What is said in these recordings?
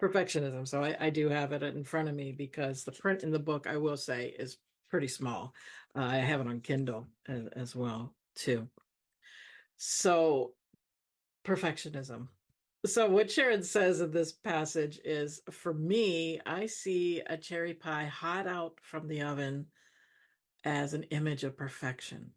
Perfectionism. So I do have it in front of me because the print in the book, I will say, is pretty small. I have it on Kindle as well, too. So perfectionism. So what Sharon says in this passage is, for me, I see a cherry pie hot out from the oven as an image of perfection.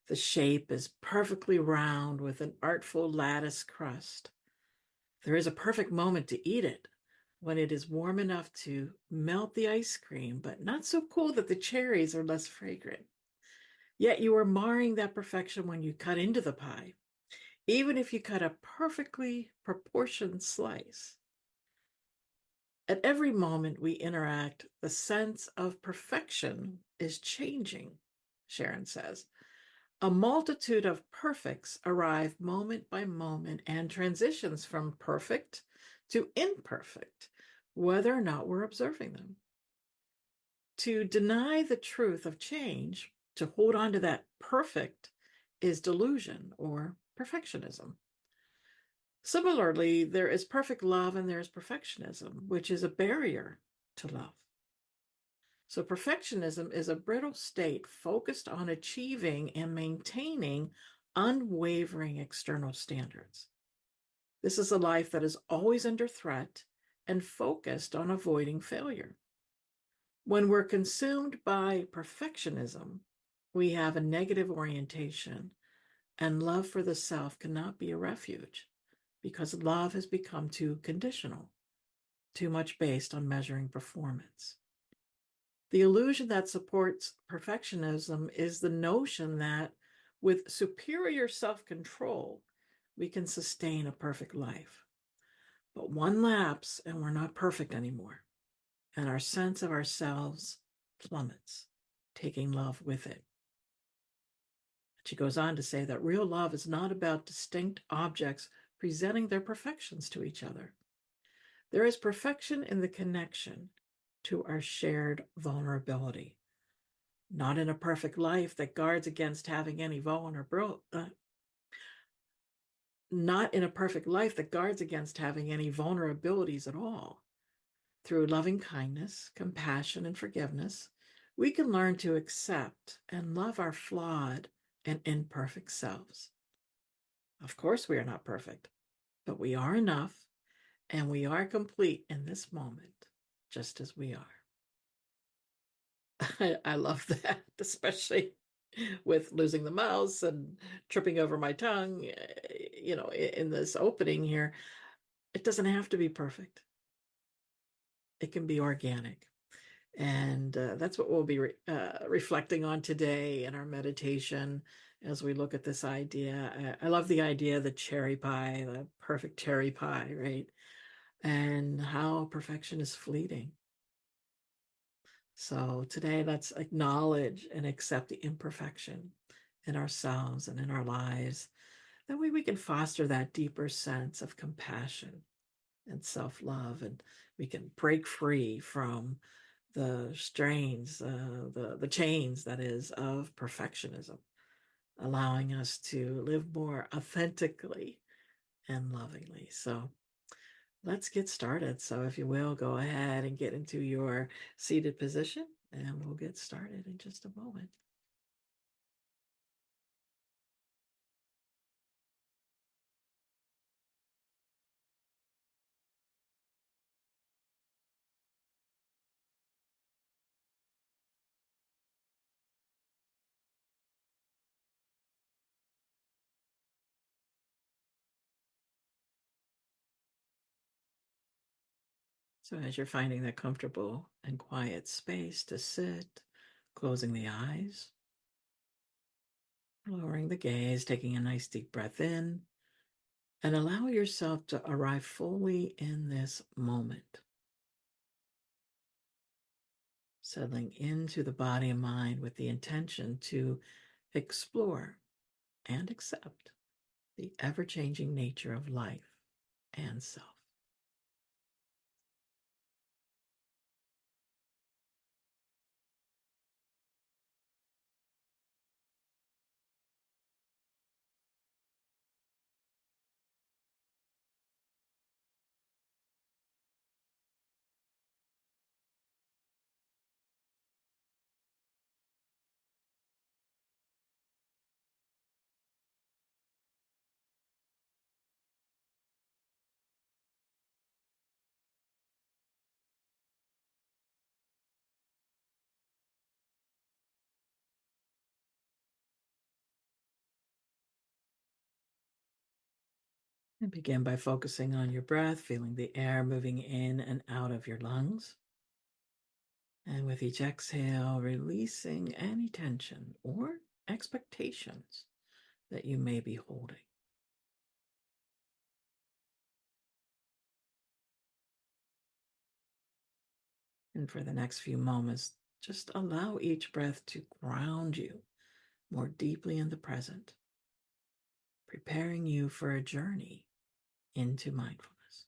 The shape is perfectly round with an artful lattice crust. There is a perfect moment to eat it when it is warm enough to melt the ice cream, but not so cool that the cherries are less fragrant. Yet you are marring that perfection when you cut into the pie, even if you cut a perfectly proportioned slice. At every moment we interact, the sense of perfection is changing, Sharon says. A multitude of perfects arrive moment by moment and transitions from perfect to imperfect, whether or not we're observing them. To deny the truth of change, to hold on to that perfect, is delusion or perfectionism. Similarly, there is perfect love and there is perfectionism, which is a barrier to love. So, perfectionism is a brittle state focused on achieving and maintaining unwavering external standards. This is a life that is always under threat and focused on avoiding failure. When we're consumed by perfectionism, we have a negative orientation, and love for the self cannot be a refuge because love has become too conditional, too much based on measuring performance. The illusion that supports perfectionism is the notion that with superior self control, we can sustain a perfect life. But one lapse and we're not perfect anymore, and our sense of ourselves plummets, taking love with it. She goes on to say that real love is not about distinct objects presenting their perfections to each other. There is perfection in the connection to our shared vulnerability, not in a perfect life that guards against having any not in a perfect life that guards against having any vulnerabilities at all. Through loving kindness, compassion, and forgiveness, we can learn to accept and love our flawed and imperfect selves. Of course, we are not perfect, but we are enough and we are complete in this moment, just as we are. I love that, especially with losing the mouse and tripping over my tongue, in this opening here. It doesn't have to be perfect. It can be organic. And that's what we'll be reflecting on today in our meditation as we look at this idea. I love the idea of the cherry pie, the perfect cherry pie, right? And how perfection is fleeting. So today, let's acknowledge and accept the imperfection in ourselves and in our lives. That way we can foster that deeper sense of compassion and self-love, and we can break free from the strains, the chains, that is, of perfectionism, allowing us to live more authentically and lovingly. So let's get started. So if you will, go ahead and get into your seated position, and we'll get started in just a moment. So as you're finding that comfortable and quiet space to sit, closing the eyes, lowering the gaze, taking a nice deep breath in, and allow yourself to arrive fully in this moment, settling into the body and mind with the intention to explore and accept the ever-changing nature of life and self. And begin by focusing on your breath, feeling the air moving in and out of your lungs. And with each exhale, releasing any tension or expectations that you may be holding. And for the next few moments, just allow each breath to ground you more deeply in the present, preparing you for a journey into mindfulness.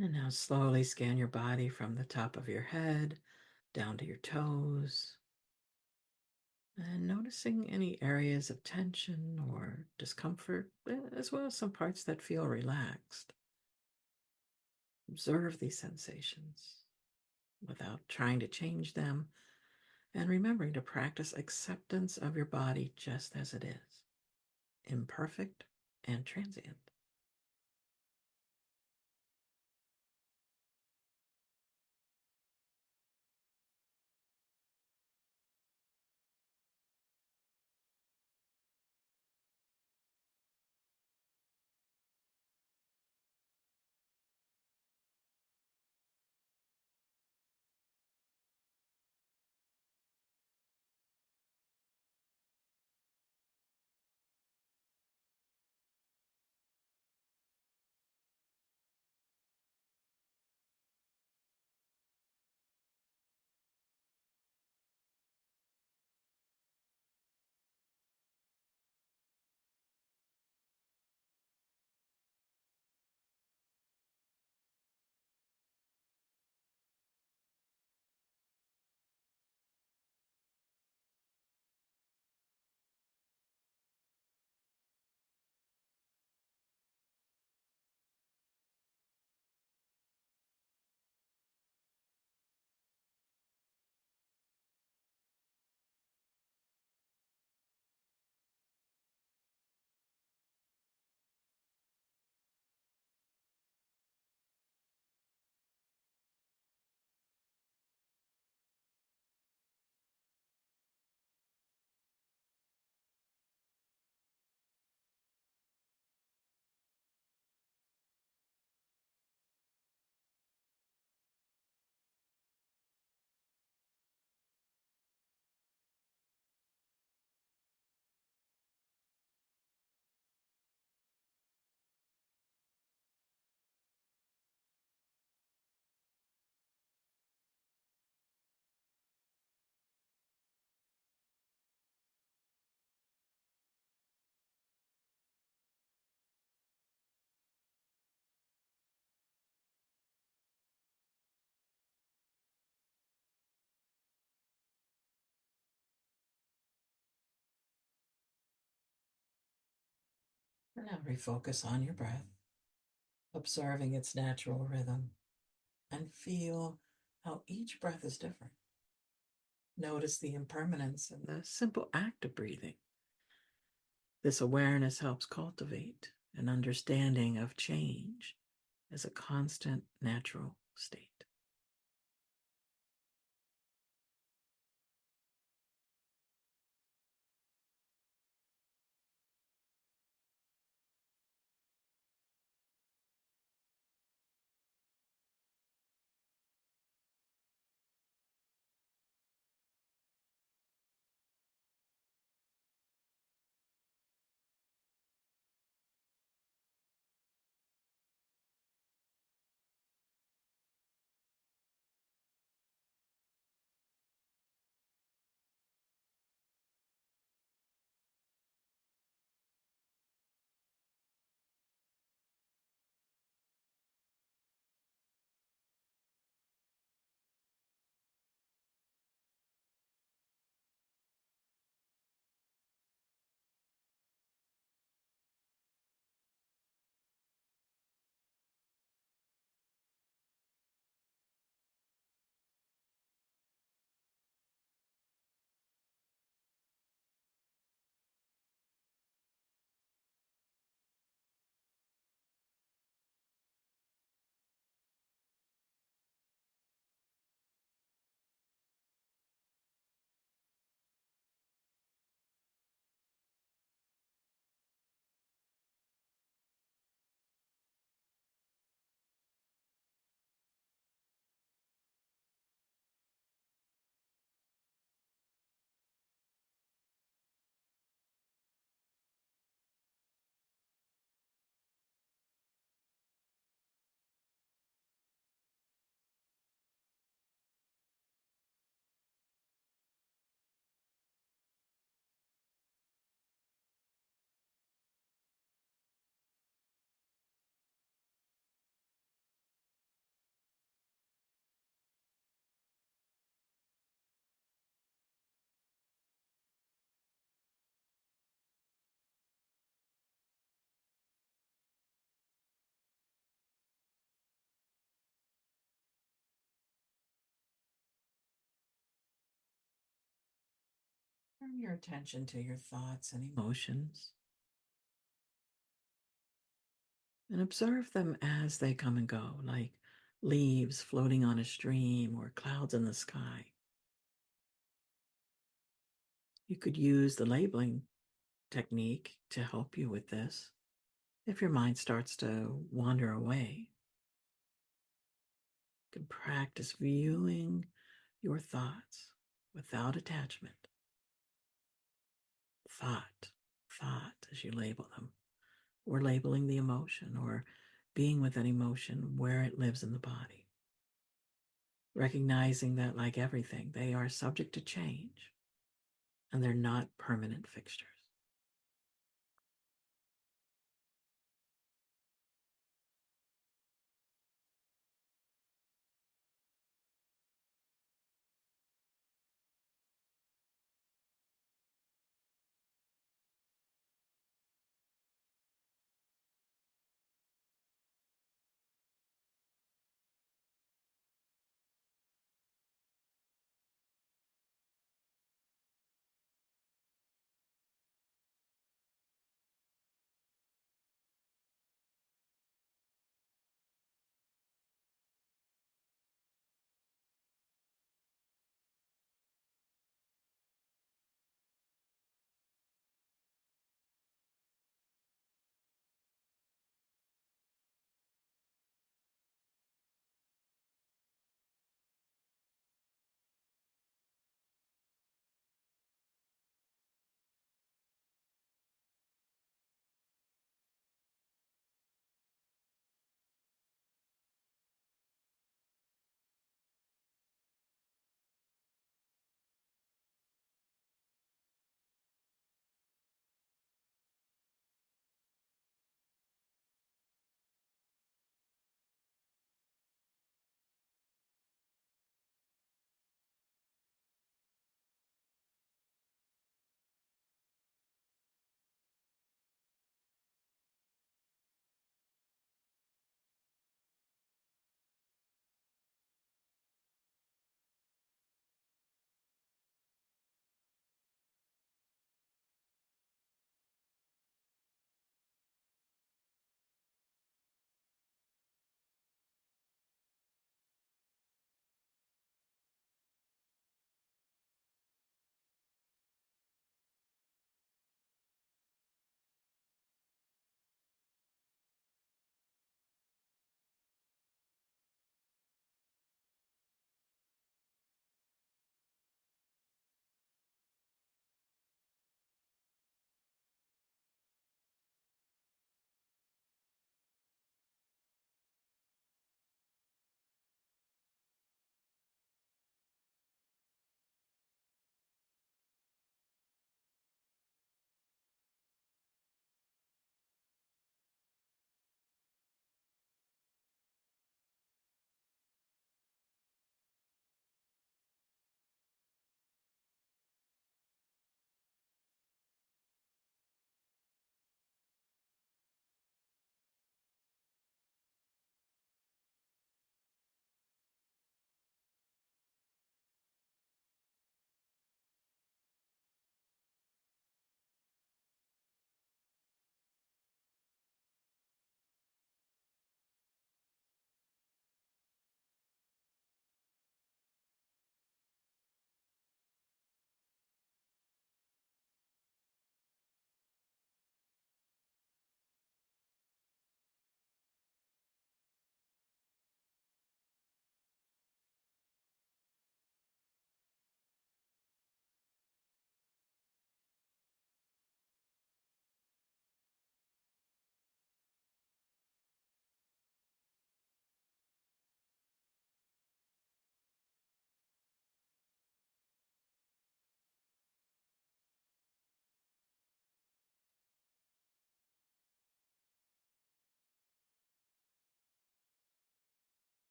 And now slowly scan your body from the top of your head down to your toes, and noticing any areas of tension or discomfort, as well as some parts that feel relaxed. Observe these sensations without trying to change them, and remembering to practice acceptance of your body just as it is, imperfect and transient. And now refocus on your breath, observing its natural rhythm, and feel how each breath is different. Notice the impermanence and the simple act of breathing. This awareness helps cultivate an understanding of change as a constant natural state. Turn your attention to your thoughts and emotions and observe them as they come and go, like leaves floating on a stream or clouds in the sky. You could use the labeling technique to help you with this. If your mind starts to wander away, you can practice viewing your thoughts without attachment. Thought, thought as you label them, or labeling the emotion, or being with an emotion where it lives in the body. Recognizing that, like everything, they are subject to change and they're not permanent fixtures.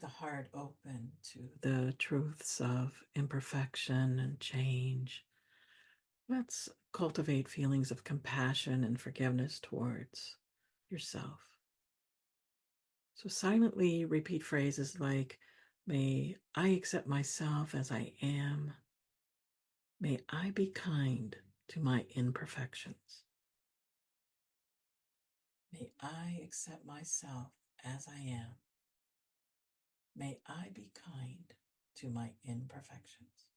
the heart open to the truths of imperfection and change. Let's cultivate feelings of compassion and forgiveness towards yourself. So silently repeat phrases like, may I accept myself as I am. May I be kind to my imperfections. May I accept myself as I am. May I be kind to my imperfections.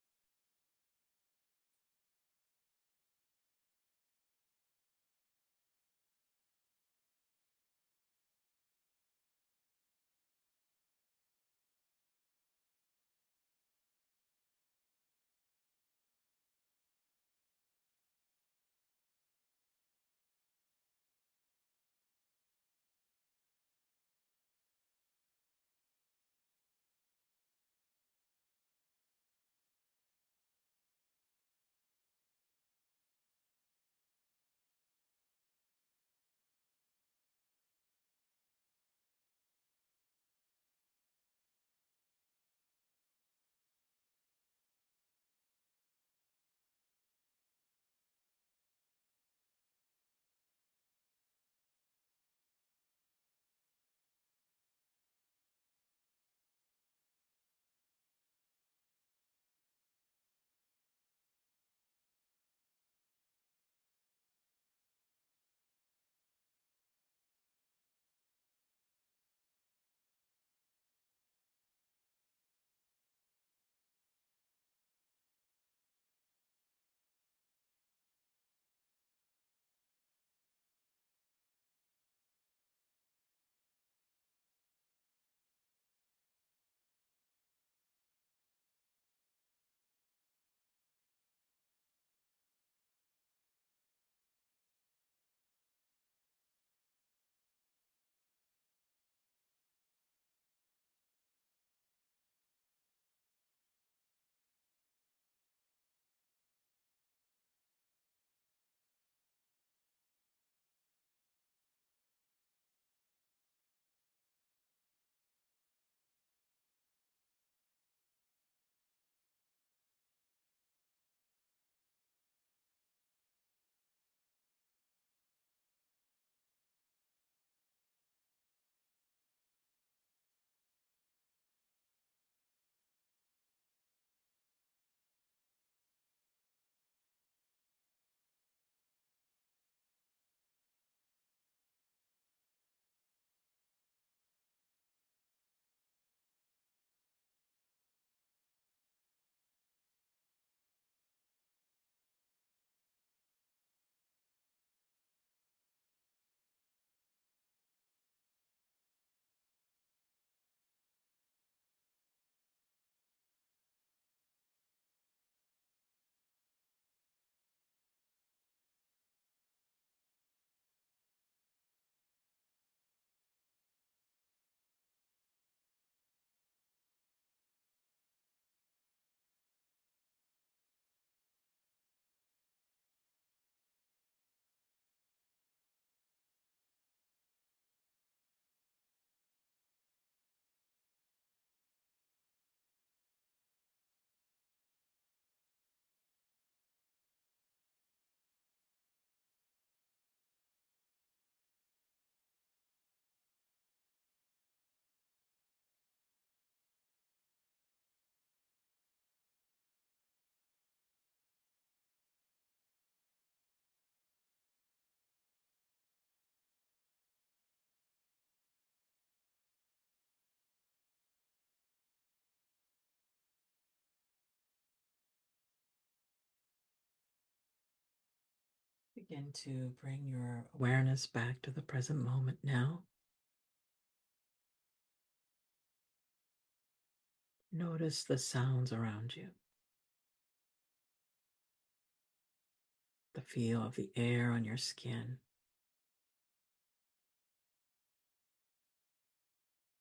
Begin to bring your awareness back to the present moment now. Notice the sounds around you, the feel of the air on your skin,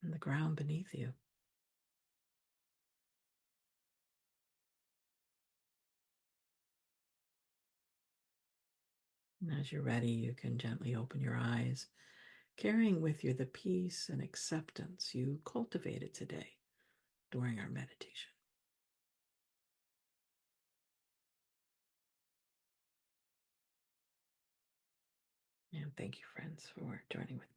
and the ground beneath you. And as you're ready, you can gently open your eyes carrying with you the peace and acceptance you cultivated today during our meditation. And thank you, friends, for joining with me.